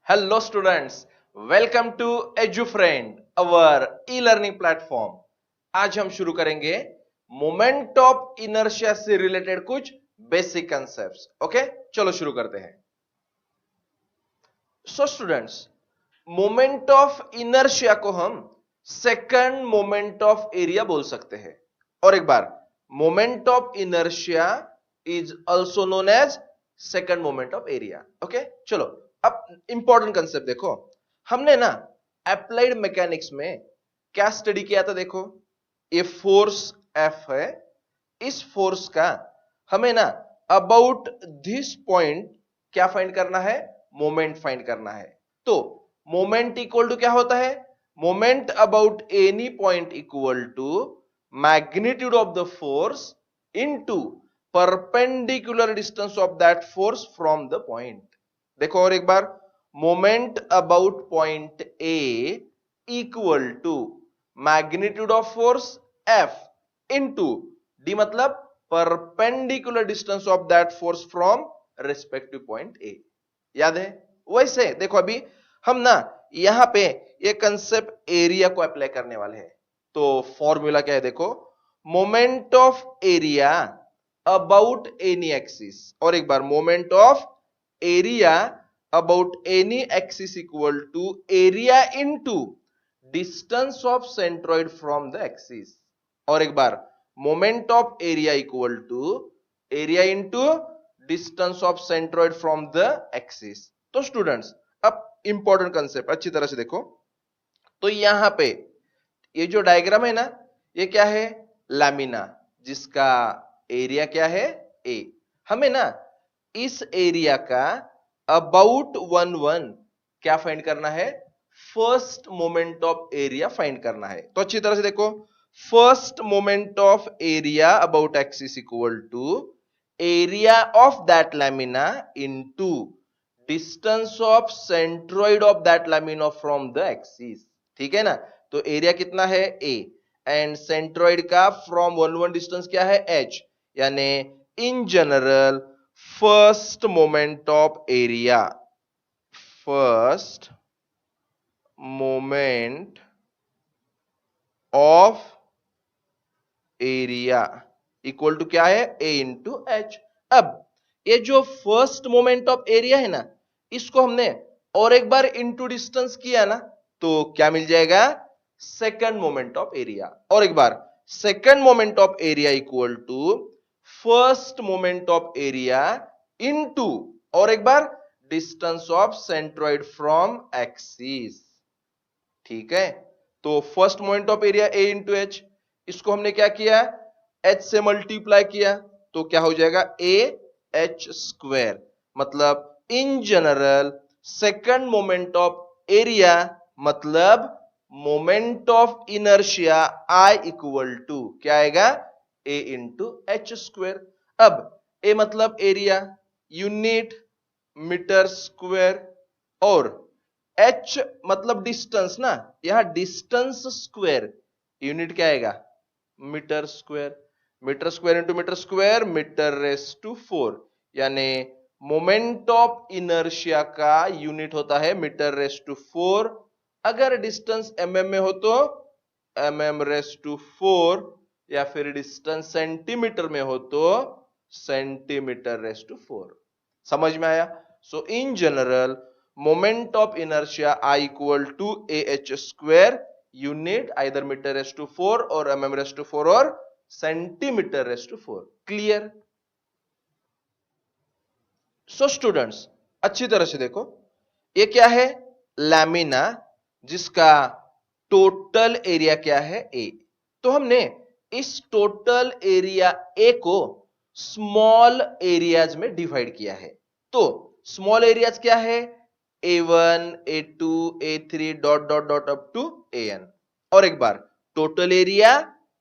Hello students, welcome to EduFriend, our e-learning platform. आज हम शुरू करेंगे मोमेंट ऑफ इनर्शिया से रिलेटेड कुछ बेसिक कंसेप्ट्स. ओके, चलो शुरू करते हैं. So students, moment of inertia को हम सेकंड मोमेंट ऑफ एरिया बोल सकते हैं. और एक बार, moment of inertia is also known as second moment of area. Okay, चलो अब इंपॉर्टेंट कंसेप्ट देखो. हमने ना अप्लाइड मैकेनिक्स में क्या स्टडी किया था. देखो, ये फोर्स F है. इस फोर्स का हमें ना अबाउट दिस पॉइंट क्या फाइंड करना है, मोमेंट फाइंड करना है. तो मोमेंट इक्वल टू क्या होता है, moment about any point equal to magnitude of the force into perpendicular distance of that force from the point. देखो और एक बार, moment about point A equal to magnitude of force F into D मतलब perpendicular distance of that force from respective point A. याद है? वैसे देखो, अभी हम ना यहां पे ये कंसेप्ट एरिया को अप्लाई करने वाले हैं. तो फॉर्मूला क्या है देखो, moment of area about any axis. और एक बार, moment of area about any axis equal to area into distance of centroid from the axis. और एक बार, moment of area equal to area into distance of centroid from the axis. तो students, अब important concept अच्छी तरह से देखो. तो यहां पे ये जो डायग्राम है ना, ये क्या है, लैमिना, जिसका एरिया क्या है, ए. हमें ना इस एरिया का अबाउट 1 क्या फाइंड करना है, first moment of area find करना है. तो अच्छी तरह से देखो, first moment of area about axis equal to area of that lamina into distance of centroid of that lamina from the axis. ठीक है ना. तो एरिया कितना है, ए, एंड सेंट्रॉइड का फ्रॉम 1 डिस्टेंस क्या है, h. यानी in general first moment of area, first moment of area equal to क्या है, a इंटू एच. अब ये जो फर्स्ट मोमेंट ऑफ एरिया है ना, इसको हमने और एक बार इंटू डिस्टेंस किया ना, तो क्या मिल जाएगा, सेकंड मोमेंट ऑफ एरिया. और एक बार, second moment of area equal to first moment of area into और एक बार distance of centroid from axis. ठीक है. तो first moment of area a into H, इसको हमने क्या किया, h से मल्टीप्लाई किया, तो क्या हो जाएगा, a h स्क्वायर. मतलब in general second moment of area मतलब moment of inertia I equal to क्या आएगा, a इंटू एच स्क्वायर. अब a मतलब एरिया, यूनिट मीटर स्क्वायर, और h मतलब डिस्टेंस ना, यहां डिस्टेंस स्क्वायर, यूनिट क्या आएगा, metre square. Metre square into metre square, metre raise to 4. यानी मोमेंट ऑफ इनर्शिया का यूनिट होता है मीटर रेस टू 4. अगर डिस्टेंस mm में हो तो mm रेस टू 4, या फिर डिस्टेंस सेंटीमीटर में हो तो सेंटीमीटर रेस टू 4. समझ में आया? So in general moment of inertia I equal to AH square, unit either metre raise to 4 और mm रेस टू 4 और centimetre raise to 4. Clear? So students, अच्छी तरह से देखो, ये क्या है, लैमिना, जिसका टोटल एरिया क्या है, ए. तो हमने इस टोटल एरिया ए को स्मॉल एरियाज में डिवाइड किया है. तो स्मॉल एरियाज क्या है, A1, A2, A3 dot dot dot up to AN. और एक बार, टोटल एरिया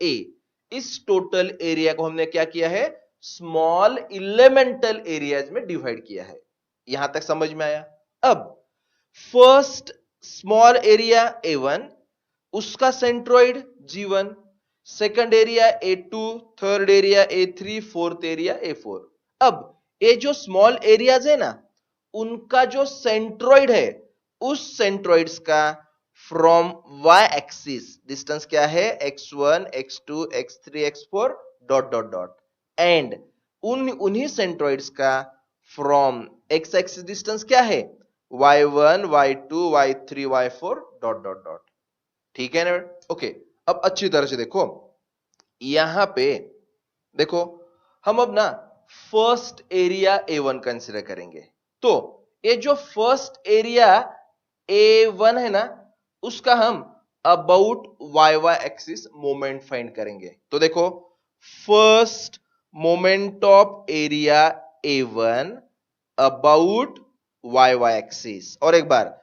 A, इस टोटल एरिया को हमने क्या किया है, स्मॉल इलेमेंटल एरियाज में डिवाइड किया है. यहां तक समझ में आया? अब फर्स्ट स्मॉल एरिया A1, उसका centroid G1, second area A2, third area A3, fourth area A4. अब ये जो स्मॉल एरियाज है ना, उनका जो सेंट्रॉइड है उस सेंट्रॉइड्स का फ्रॉम y एक्सिस डिस्टेंस क्या है, x1 x2 x3 x4 dot dot dot, and उन्हीं सेंट्रॉइड्स का फ्रॉम x एक्सिस डिस्टेंस क्या है, y1 y2 y3 y4 dot dot dot. ठीक है ना? ओके, अब अच्छी तरह से देखो, यहां पे देखो, हम अब ना फर्स्ट एरिया A1 कंसीडर करेंगे। तो ये जो फर्स्ट एरिया A1 है ना, उसका हम about YY axis moment find करेंगे। तो देखो, first moment of area A1 about YY axis, और एक बार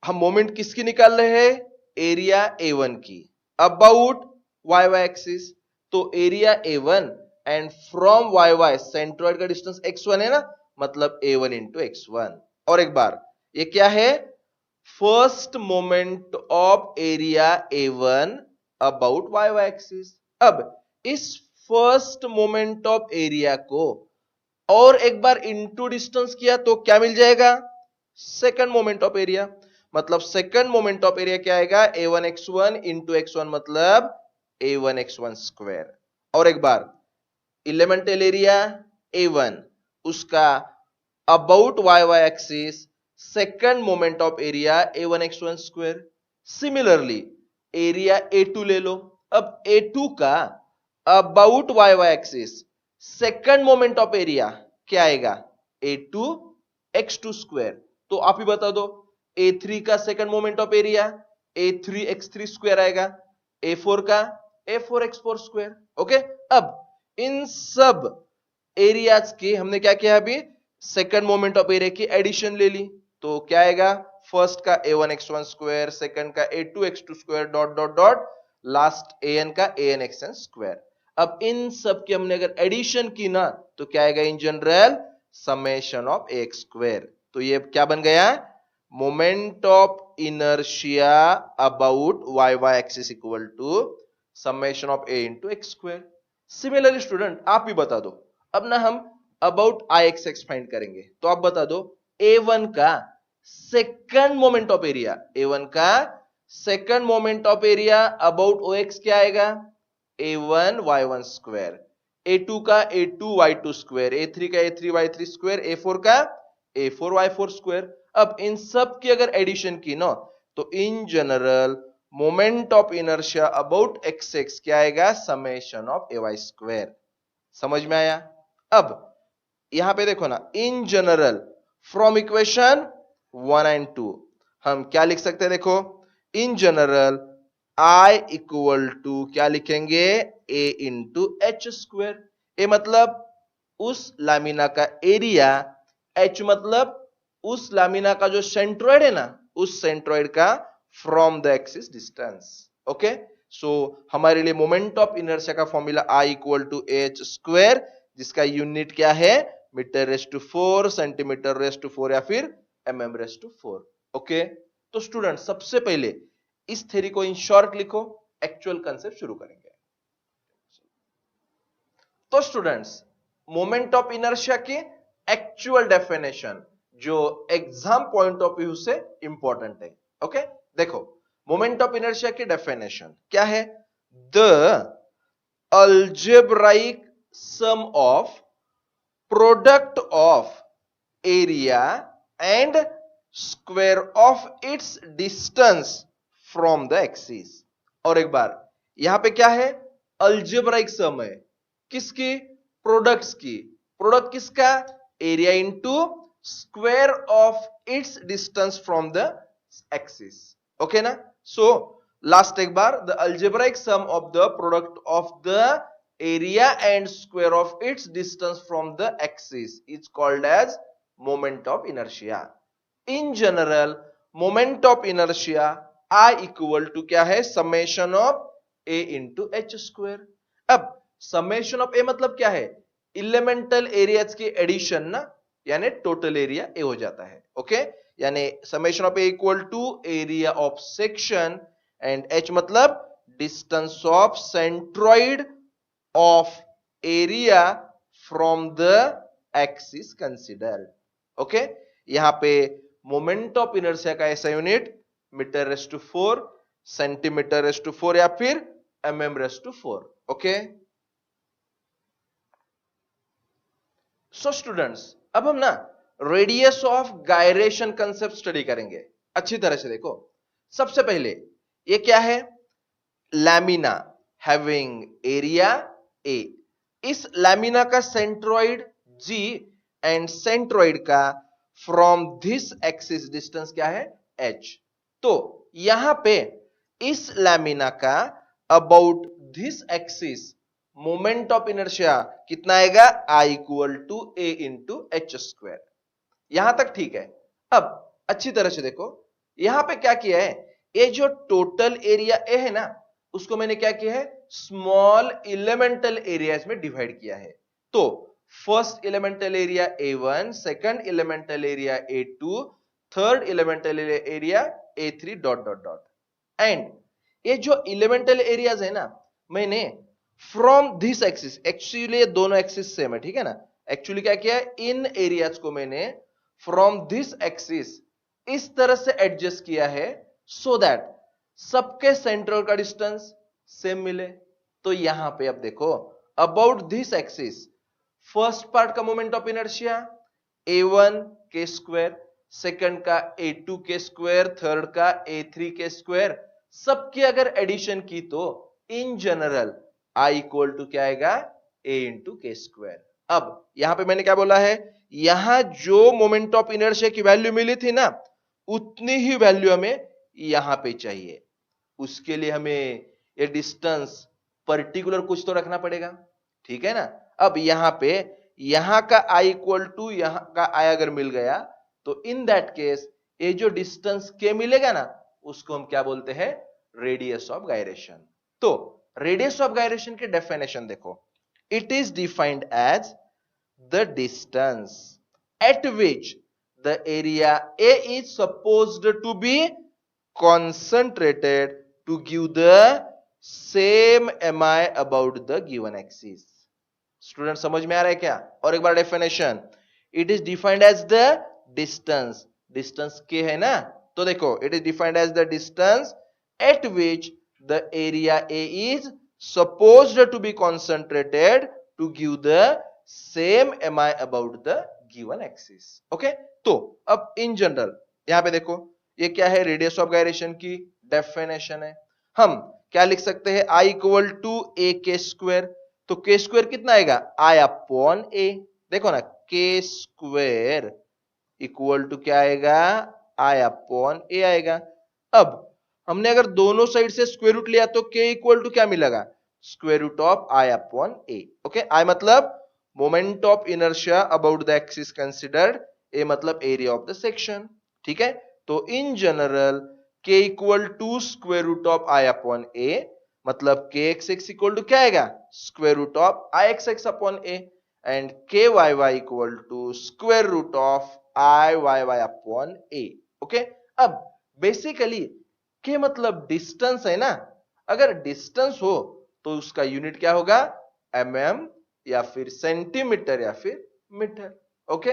हम मोमेंट किसकी निकाल रहे हैं, एरिया A1 की अबाउट YY एक्सिस। तो area A1 and from YY centroid का डिस्टेंस x1 है ना, मतलब A1 इंटू x1। और एक बार ये क्या है, first moment of area A1 about YY axis. अब इस फर्स्ट मोमेंट ऑफ एरिया को और एक बार इनटू डिस्टेंस किया तो क्या मिल जाएगा, सेकंड मोमेंट ऑफ एरिया। मतलब सेकंड मोमेंट ऑफ एरिया क्या आएगा, A1 x1 इंटू x1 मतलब A1 x1 स्क्वायर। और एक बार इलेमेंटल एरिया A1 उसका about YY axis second moment of area A1 x1 square. Similarly area A2 ले लो। अब A2 का about YY axis second moment of area क्या आएगा, A2 x2 square. तो आप ही बता दो, A3 का second moment of area A3 x3 square आएगा, A4 का A4 x4 स्क्वायर। ओके, अब इन सब एरियाज की हमने क्या किया, अभी सेकंड मोमेंट ऑफ एरिया की एडिशन ले ली। तो क्या आएगा, फर्स्ट का A1 x1 स्क्वायर, सेकंड का A2 x2 square dot dot dot, last AN का AN xn स्क्वायर। अब इन सब की हमने अगर एडिशन की ना तो क्या आएगा, in general summation of AX square. तो ये क्या बन गया, moment of inertia about YY axis equal to summation of A into X square. Similarly student आप भी बता दो, अब ना हम अबाउट IXX फाइंड करेंगे। तो आप बता दो, A1 का second moment of area, A1 का second moment of area about OX क्या आएगा, A1 Y1 स्क्वायर, A2 का A2 Y2 स्क्वायर, A3 का A3 Y3 स्क्वायर, A4 का A4 Y4 स्क्वायर। अब इन सब की अगर एडिशन की ना तो in general moment of inertia about XX क्या आएगा, समेशन ऑफ AY स्क्वायर। समझ में आया? अब यहां पे देखो ना, in general from equation 1 and 2 हम क्या लिख सकते हैं, देखो in general I equal to क्या लिखेंगे, A into H square. A मतलब उस लामिना का एरिया, H मतलब उस लामिना का जो सेंट्रॉइड है ना, उस सेंट्रॉइड का from the axis distance. Okay, so हमारे लिए मोमेंट ऑफ इनर्शिया का formula I equal to H square, जिसका यूनिट क्या है, metre raise to 4, centimetre raise to 4 या फिर mm रेस टू 4। ओके, तो स्टूडेंट सबसे पहले इस थ्योरी को इन शॉर्ट लिखो, एक्चुअल कंसेप्ट शुरू करेंगे। तो स्टूडेंट्स मोमेंट ऑफ इनर्शिया की एक्चुअल डेफिनेशन जो एग्जाम पॉइंट ऑफ व्यू से इंपॉर्टेंट है। ओके, देखो मोमेंट ऑफ इनर्शिया की डेफिनेशन क्या है, the algebraic sum of product of area and square of its distance from the axis. और एक बार यहां पे क्या है, अलजेब्राइक सम है, किसकी, प्रोडक्ट्स की। प्रोडक्ट किसका, area into square of its distance from the axis. Okay ना, सो लास्ट एक बार, the algebraic sum of the product of the area and square of its distance from the axis is called as moment of inertia. In general, moment of inertia I equal to क्या है, summation of A into H square। अब summation of A मतलब क्या है, elemental areas की addition ना, यानी total area A हो जाता है। ओके, यानी summation of A equal to area of section and H मतलब distance of centroid of area from the axis considered। Okay, यहां पे मोमेंट ऑफ इनर्शिया का ऐसा unit metre raise to 4, centimetre raise to 4 या फिर mm raise to 4. Okay, so students अब हम ना radius of gyration concept study करेंगे. अच्छी तरह से देखो. सबसे पहले ये क्या है? Lamina having area A. इस लैमिना का सेंट्रोइड G एंड सेंट्रोइड का फ्रॉम दिस एक्सिस डिस्टेंस क्या है? H. तो यहां पे इस लैमिना का about this axis moment of inertia कितना आएगा? I equal to A into H square. यहां तक ठीक है. अब अच्छी तरह से देखो, यहां पे क्या किया है? ये जो टोटल एरिया ए है ना, उसको मैंने क्या किया है? स्मॉल एलिमेंटल एरियाज में डिवाइड किया है. तो first elemental area A1, second elemental area A2, third elemental area A3 dot dot dot. And ये जो एलिमेंटल एरियाज है ना, मैंने फ्रॉम दिस एक्सिस, एक्चुअली ये दोनों एक्सिस सेम है, ठीक है ना. एक्चुअली क्या किया है? इन एरियाज को मैंने फ्रॉम दिस एक्सिस इस तरह से एडजस्ट किया है सो दैट सबके सेंट्रल का डिस्टेंस सेम मिले. तो यहां पे अब देखो, about this axis first part का मोमेंट ऑफ इनर्शिया A1 के स्क्वायर, सेकंड का A2 के स्क्वायर, थर्ड का A3 के स्क्वायर, सबकी अगर एडिशन की तो in general I equal to क्या आएगा? A into K square. अब यहां पे मैंने क्या बोला है? यहां जो मोमेंट ऑफ इनर्शिया की वैल्यू मिली थी ना, उतनी ही वैल्यू हमें यहां पे चाहिए. उसके लिए हमें ये डिस्टेंस पर्टिकुलर कुछ तो रखना पड़ेगा, ठीक है ना. अब यहां पे यहां का I इक्वल टू यहां का I अगर मिल गया तो इन दैट केस ये जो डिस्टेंस K मिलेगा ना, उसको हम क्या बोलते हैं? Radius of gyration. तो रेडियस ऑफ गायरेशन की डेफिनेशन देखो. It is defined as the distance at which the area A is supposed to be concentrated to give the same mi about the given axis. Student समझ में आ रहा है क्या? और एक बार definition. It is defined as the distance. Distance के है ना, तो देखो it is defined as the distance at which the area A is supposed to be concentrated to give the same mi about the given axis. Okay, तो अब in general यहां पे देखो, ये क्या है? रेडियस ऑफ गायरेशन की definition है. हम क्या लिख सकते हैं? I इक्वल टू A के स्क्वायर. तो के स्क्वायर कितना आएगा? I upon A. देखो ना, के स्क्वायर इक्वल टू क्या आएगा? I अपॉन A आएगा. अब हमने अगर दोनों साइड से स्क्वायर रूट लिया तो K इक्वल टू क्या मिलेगा? Square root of I upon A. Okay, I मतलब moment of inertia about the axis considered, A मतलब एरिया ऑफ द सेक्शन. ठीक है, तो in general K equal to square root of I upon A, मतलब kx equal to क्या आएगा? Square root of Ix upon A. And ky equal to square root of Iyy upon A. Okay, अब basically K मतलब distance है ना. अगर distance हो तो उसका यूनिट क्या होगा? mm या फिर सेंटीमीटर या फिर मीटर. ओके,